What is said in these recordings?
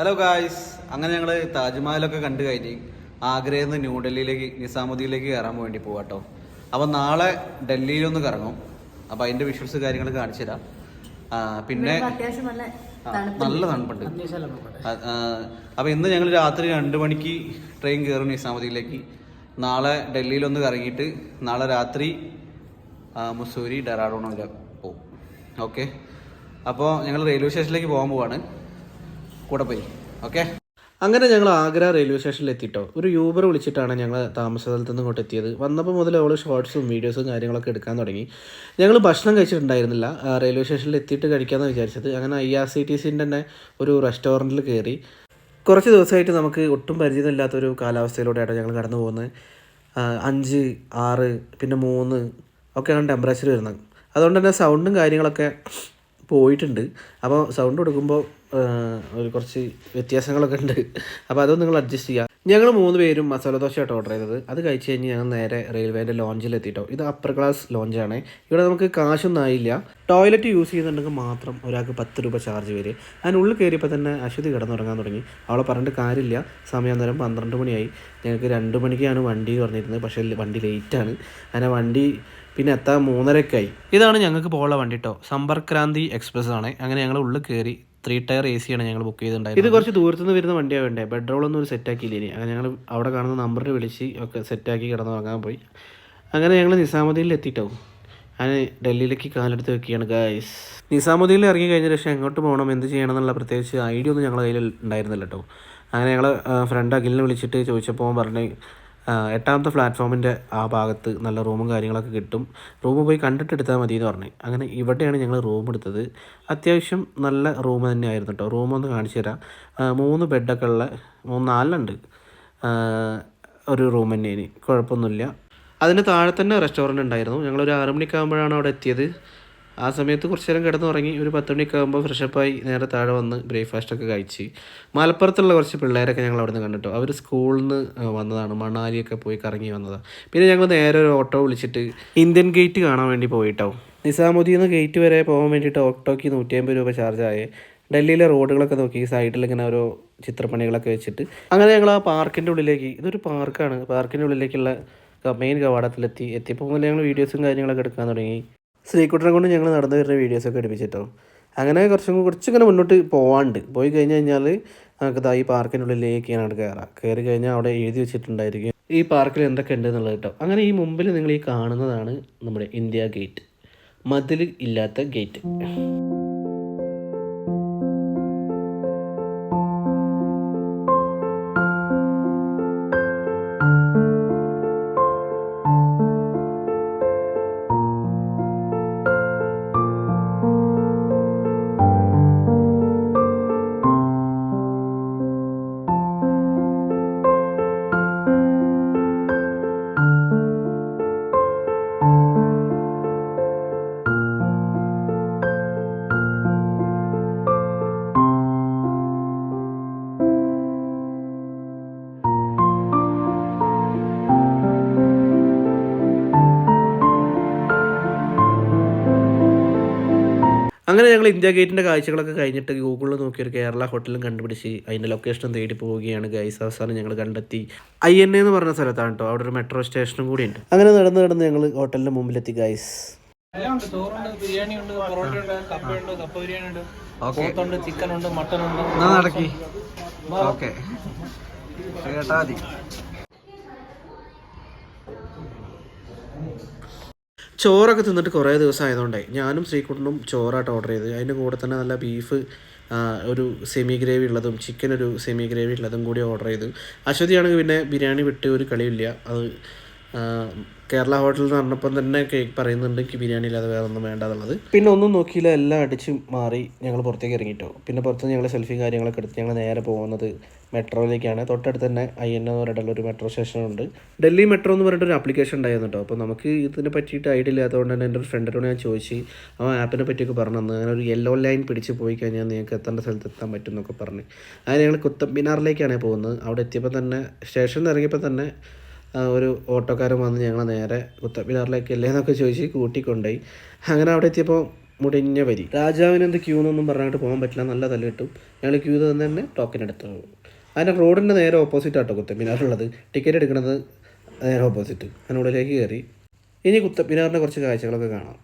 Hello guys, അങ്ങനെ ഞങ്ങൾ താജ്മഹലൊക്കെ കണ്ടു കഴിഞ്ഞ് ആഗ്രയിൽ നിന്ന് ന്യൂഡൽഹിയിലേക്ക് നിസാമുദ്ദീനിലേക്ക് കയറാൻ വേണ്ടി പോകാട്ടോ. അപ്പം നാളെ ഡൽഹിയിലൊന്ന് കറങ്ങും. അപ്പം അതിൻ്റെ വിഷ്വൽസ് കാര്യങ്ങൾ കാണിച്ചു തരാം. പിന്നെ നല്ല തണുപ്പുണ്ട്. അപ്പം ഇന്ന് ഞങ്ങൾ രാത്രി 2 മണിക്ക് ട്രെയിൻ കയറും നിസാമുദ്ദീനിലേക്ക്. നാളെ ഡൽഹിയിലൊന്ന് കറങ്ങിയിട്ട് നാളെ രാത്രി മുസൂരി ഡെറാഡൂണൊക്കെ പോകും. ഓക്കെ, അപ്പോൾ ഞങ്ങൾ റെയിൽവേ സ്റ്റേഷനിലേക്ക് പോകാൻ പോവാണ്. കൂടെ പോയി. ഓക്കെ, അങ്ങനെ ഞങ്ങൾ ആഗ്ര റെയിൽവേ സ്റ്റേഷനിൽ എത്തിയിട്ടോ. ഒരു യൂബർ വിളിച്ചിട്ടാണ് ഞങ്ങൾ താമസ സ്ഥലത്ത് നിന്ന് ഇങ്ങോട്ട് എത്തിയത്. വന്നപ്പോൾ മുതൽ അവൾ ഷോർട്സും വീഡിയോസും കാര്യങ്ങളൊക്കെ എടുക്കാൻ തുടങ്ങി. ഞങ്ങൾ ഭക്ഷണം കഴിച്ചിട്ടുണ്ടായിരുന്നില്ല, റെയിൽവേ സ്റ്റേഷനിൽ എത്തിയിട്ട് കഴിക്കാമെന്ന് വിചാരിച്ചത്. അങ്ങനെ IRCTCൻ്റെ തന്നെ ഒരു റെസ്റ്റോറൻറ്റിൽ കയറി. കുറച്ച് ദിവസമായിട്ട് നമുക്ക് ഒട്ടും പരിചയമില്ലാത്തൊരു കാലാവസ്ഥയിലൂടെയാണ് ഞങ്ങൾ കടന്നു പോകുന്നത്. 5, 6 പിന്നെ 3 ഒക്കെയാണ് ടെമ്പറേച്ചർ വരുന്നത്. അതുകൊണ്ട് തന്നെ സൗണ്ടും കാര്യങ്ങളൊക്കെ പോയിട്ടുണ്ട്. അപ്പോൾ സൗണ്ട് കൊടുക്കുമ്പോൾ കുറച്ച് വ്യത്യാസങ്ങളൊക്കെ ഉണ്ട്. അപ്പോൾ അതൊന്നും നിങ്ങൾ അഡ്ജസ്റ്റ് ചെയ്യുക. ഞങ്ങൾ 3 പേരും മസാല ദോശയായിട്ട് ഓർഡർ ചെയ്തത്. അത് കഴിച്ച് കഴിഞ്ഞ് ഞങ്ങൾ നേരെ റെയിൽവേൻ്റെ ലോഞ്ചിലെത്തിയിട്ടോ. ഇത് അപ്പർ ക്ലാസ് ലോഞ്ചാണ്. ഇവിടെ നമുക്ക് കാശൊന്നും ആയില്ല. ടോയ്ലറ്റ് യൂസ് ചെയ്യുന്നുണ്ടെങ്കിൽ മാത്രം ഒരാൾക്ക് 10 രൂപ ചാർജ് വരും. അതിനുള്ളിൽ കയറിയപ്പോൾ തന്നെ അശ്വതി കിടന്നുറങ്ങാൻ തുടങ്ങി. അവളെ പറഞ്ഞിട്ട് കാര്യമില്ല. സമയം നേരം 12 മണിയായി. ഞങ്ങൾക്ക് 2 മണിക്കാണ് വണ്ടി പറഞ്ഞിരുന്നത്. പക്ഷേ വണ്ടി ലേറ്റാണ്. അങ്ങനെ വണ്ടി പിന്നെ എത്താൻ 3:30 ഇതാണ് ഞങ്ങൾക്ക് പോകാനുള്ള വണ്ടി കേട്ടോ. സമ്പർക്ക് ക്രാന്തി എക്സ്പ്രസ് ആണ്. അങ്ങനെ ഞങ്ങൾ ഉള്ളിൽ കയറി 3 ടയർ AC ആണ് ഞങ്ങൾ ബുക്ക് ചെയ്തിട്ടുണ്ടായത്. ഇത് കുറച്ച് ദൂരത്തുനിന്ന് വരുന്ന വണ്ടിയാണ് വേണ്ടേ. ബെഡ്റോളൊന്നും ഒരു സെറ്റാക്കിയില്ലേ. അങ്ങനെ ഞങ്ങൾ അവിടെ കാണുന്ന നമ്പറിൽ വിളിച്ച് ഒക്കെ സെറ്റാക്കി കിടന്നുറങ്ങാൻ പോയി. അങ്ങനെ ഞങ്ങൾ നിസാമുദ്ദീനിൽ എത്തിയിട്ടോ. അങ്ങനെ ഡൽഹിയിലേക്ക് കാലെടുത്ത് വെക്കുകയാണ് ഗായ്സ്. നിസാമുദ്ദീനിൽ ഇറങ്ങി കഴിഞ്ഞ ശേഷം എങ്ങോട്ട് പോകണം, എന്ത് ചെയ്യണം എന്നുള്ള പ്രത്യേകിച്ച് ഐഡിയ ഒന്നും ഞങ്ങളുടെ കയ്യിൽ ഉണ്ടായിരുന്നില്ല കേട്ടോ. അങ്ങനെ ഞങ്ങൾ ഫ്രണ്ട് അഖിലിനെ വിളിച്ചിട്ട് ചോദിച്ചപ്പോൾ പറഞ്ഞ് 8ാമത്തെ പ്ലാറ്റ്ഫോമിൻ്റെ ആ ഭാഗത്ത് നല്ല റൂമും കാര്യങ്ങളൊക്കെ കിട്ടും, റൂം പോയി കണ്ടിട്ട് എടുത്താൽ മതി എന്ന് പറഞ്ഞു. അങ്ങനെ ഇവിടെയാണ് ഞങ്ങൾ റൂം എടുത്തത്. അത്യാവശ്യം നല്ല റൂം തന്നെയായിരുന്നു കേട്ടോ. റൂമൊന്ന് കാണിച്ചു തരാം. 3 ബെഡൊക്കെ ഉള്ള 4 ഉണ്ട്. ഒരു റൂം തന്നെയാണ്, കുഴപ്പമൊന്നുമില്ല. അതിന് താഴെ തന്നെ റെസ്റ്റോറൻറ്റ് ഉണ്ടായിരുന്നു. ഞങ്ങളൊരു 6 മണിക്കാകുമ്പോഴാണ് അവിടെ എത്തിയത്. ആ സമയത്ത് കുറച്ച് നേരം കിടന്നുറങ്ങി. ഒരു 10 മണിക്കാകുമ്പോൾ ഫ്രഷപ്പായി നേരെ താഴെ വന്ന് ബ്രേക്ക്ഫാസ്റ്റൊക്കെ കഴിച്ച്. മലപ്പുറത്തുള്ള കുറച്ച് പിള്ളേരൊക്കെ ഞങ്ങൾ അവിടെ നിന്ന് കണ്ടിട്ടോ. അവർ സ്കൂളിൽ നിന്ന് വന്നതാണ്, മണാലിയൊക്കെ പോയി കറങ്ങി വന്നതാണ്. പിന്നെ ഞങ്ങൾ നേരെ ഒരു ഓട്ടോ വിളിച്ചിട്ട് ഇന്ത്യൻ ഗേറ്റ് കാണാൻ വേണ്ടി പോയിട്ടോ. നിസാമുദ്ദീൻ ഗേറ്റ് വരെ പോകാൻ വേണ്ടിയിട്ട് ഓട്ടോയ്ക്ക് 150 രൂപ ചാർജായി. ഡൽഹിയിലെ റോഡുകളൊക്കെ നോക്കി സൈഡിൽ ഇങ്ങനെ ഓരോ ചിത്രപ്പണികളൊക്കെ വെച്ചിട്ട് അങ്ങനെ ഞങ്ങൾ ആ പാർക്കിൻ്റെ ഉള്ളിലേക്ക്, ഇതൊരു പാർക്കാണ്, പാർക്കിൻ്റെ ഉള്ളിലേക്കുള്ള മെയിൻ കവാടത്തിലെത്തി. എത്തിയപ്പോൾ മുതൽ ഞങ്ങൾ വീഡിയോസും കാര്യങ്ങളൊക്കെ എടുക്കാൻ തുടങ്ങി. ശ്രീകുട്ടനെ കൊണ്ട് ഞങ്ങൾ നടന്നു വരുന്ന വീഡിയോസൊക്കെ എടുപ്പിച്ചിട്ടോ. അങ്ങനെ കുറച്ചിങ്ങനെ മുന്നോട്ട് പോയി കഴിഞ്ഞാൽ നമുക്ക് ഈ പാർക്കിൻ്റെ ഉള്ളിലേക്ക് ഞാൻ കയറി കഴിഞ്ഞാൽ അവിടെ എഴുതി വെച്ചിട്ടുണ്ടായിരിക്കും ഈ പാർക്കിൽ എന്തൊക്കെ ഉണ്ട് എന്നുള്ളത് കേട്ടോ. അങ്ങനെ ഈ മുമ്പിൽ നിങ്ങൾ ഈ കാണുന്നതാണ് നമ്മുടെ ഇന്ത്യ ഗേറ്റ്, മതിൽ ഇല്ലാത്ത ഗേറ്റ്. അങ്ങനെ ഞങ്ങൾ ഇന്ത്യ ഗേറ്റിൻ്റെ കാഴ്ചകളൊക്കെ കഴിഞ്ഞിട്ട് ഗൂഗിളിൽ നോക്കിയൊരു കേരള ഹോട്ടലും കണ്ടുപിടിച്ച് അതിൻ്റെ ലൊക്കേഷൻ തേടി പോവുകയാണ് ഗൈസ്. അവസാനം ഞങ്ങൾ കണ്ടെത്തി INA എന്ന് പറഞ്ഞ സ്ഥലത്താണ് കേട്ടോ. അവിടെ ഒരു മെട്രോ സ്റ്റേഷനും കൂടി ഉണ്ട്. അങ്ങനെ നടന്ന് ഞങ്ങൾ ഹോട്ടലിൻ്റെ മുമ്പിലെത്തി ഗൈസ്. ചോറൊക്കെ തിന്നിട്ട് കുറേ ദിവസം ആയതുകൊണ്ടേ ഞാനും ശ്രീകുട്ടനും ചോറായിട്ട് ഓർഡർ ചെയ്ത്. അതിൻ്റെ കൂടെ തന്നെ നല്ല ബീഫ് ഒരു സെമി ഗ്രേവി ഉള്ളതും ചിക്കൻ ഒരു സെമി ഗ്രേവി ഉള്ളതും കൂടി ഓർഡർ ചെയ്തു. അശ്വതിയാണെങ്കിൽ പിന്നെ ബിരിയാണി വിട്ട് ഒരു കളിയില്ല. അത് കേരള ഹോട്ടലിൽ നിന്ന് പറഞ്ഞപ്പം തന്നെ കേക്ക് പറയുന്നുണ്ട് എനിക്ക് ബിരിയാണി ഇല്ലാതെ വേറെ ഒന്നും വേണ്ടതുള്ളത്. പിന്നെ ഒന്നും നോക്കിയില്ല, എല്ലാം അടിച്ച് മാറി ഞങ്ങൾ പുറത്തേക്ക് ഇറങ്ങിയിട്ടോ. പിന്നെ പുറത്ത് ഞങ്ങൾ സെൽഫിയും കാര്യങ്ങളൊക്കെ എടുത്ത് ഞങ്ങൾ നേരെ പോകുന്നത് മെട്രോയിലേക്കാണ്. തൊട്ടടുത്ത് തന്നെ INA എന്ന് പറഞ്ഞിട്ടുള്ള ഒരു മെട്രോ സ്റ്റേഷനുണ്ട്. ഡൽഹി മെട്രോ എന്ന് പറഞ്ഞിട്ടൊരു ആപ്ലിക്കേഷൻ ഉണ്ടായിരുന്നു കേട്ടോ. അപ്പോൾ നമുക്ക് ഇതിനെ പറ്റിയിട്ട് ഐഡിയ ഇല്ലാത്തതുകൊണ്ട് തന്നെ എൻ്റെ ഒരു ഫ്രണ്ടിനോട് ഞാൻ ചോദിച്ച് ആ ആപ്പിനെ പറ്റിയൊക്കെ പറഞ്ഞു തന്നു. അങ്ങനെ ഒരു യെല്ലോ ലൈൻ പിടിച്ച് പോയി കഴിഞ്ഞാൽ നിങ്ങൾക്ക് എത്തേണ്ട സ്ഥലത്ത് എത്താൻ പറ്റും എന്നൊക്കെ പറഞ്ഞ് അങ്ങനെ ഞങ്ങൾ കുത്തബ് മിനാറിലേക്കാണ് പോകുന്നത്. അവിടെ എത്തിയപ്പോൾ തന്നെ സ്റ്റേഷനിൽ ഇറങ്ങിയപ്പോൾ തന്നെ ഒരു ഓട്ടോക്കാരൻ വന്ന് ഞങ്ങൾ നേരെ കുത്തബ് മിനാറിലേക്ക് അല്ലേ എന്നൊക്കെ ചോദിച്ച് കൂട്ടിക്കൊണ്ടുപോയി. അങ്ങനെ അവിടെ എത്തിയപ്പോൾ മുടിഞ്ഞ വരി. രാജാവിന് എന്ത് ക്യൂ എന്നൊന്നും പറഞ്ഞിട്ട് പോകാൻ പറ്റില്ല, നല്ല തല്ല് കിട്ടും. ഞങ്ങൾ ക്യൂ തന്നെ ടോക്കൺ എടുത്തു. അതിൻ്റെ റോഡിൻ്റെ നേരെ ഓപ്പോസിറ്റ് ആട്ടോ കുത്തബ് മിനാറുള്ളത്. ടിക്കറ്റ് എടുക്കുന്നത് നേരെ ഓപ്പോസിറ്റ്. അതിനുള്ളിലേക്ക് കയറി. ഇനി കുത്തബ് മിനാറിൻ്റെ കുറച്ച് കാഴ്ചകളൊക്കെ കാണാം.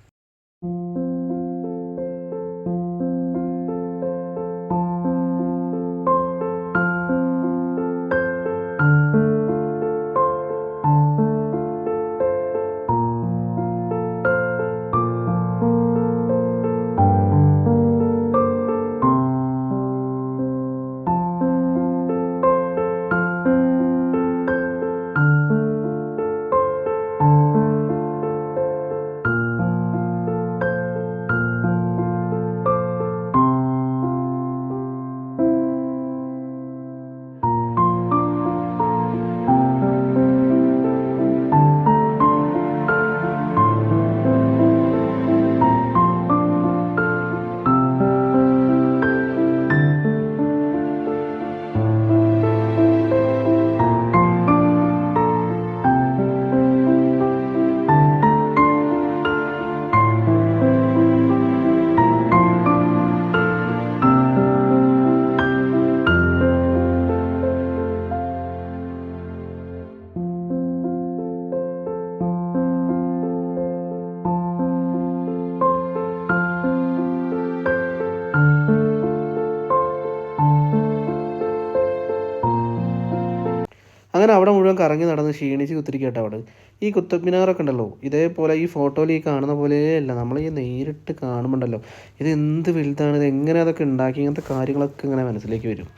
അങ്ങനെ അവിടെ മുഴുവൻ കറങ്ങി നടന്ന് ക്ഷീണിച്ച് കുത്തിരിക്കട്ടെ. അവിടെ ഈ കുത്തബ് മിനാറൊക്കെ ഉണ്ടല്ലോ, ഇതേപോലെ ഈ ഫോട്ടോയിൽ ഈ കാണുന്ന പോലെയല്ല, നമ്മൾ ഈ നേരിട്ട് കാണുമ്പോണ്ടല്ലോ ഇത് എന്ത് വലുതാണ്, ഇത് എങ്ങനെ അതൊക്കെ ഉണ്ടാക്കി, ഇങ്ങനത്തെ കാര്യങ്ങളൊക്കെ ഇങ്ങനെ മനസ്സിലേക്ക് വരും.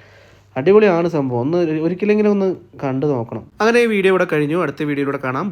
അടിപൊളിയാണ് സംഭവം. ഒരിക്കലെങ്കിലും ഒന്ന് കണ്ടു നോക്കണം. അങ്ങനെ ഈ വീഡിയോ ഇവിടെ കഴിഞ്ഞു. അടുത്ത വീഡിയോയിലൂടെ കാണാം.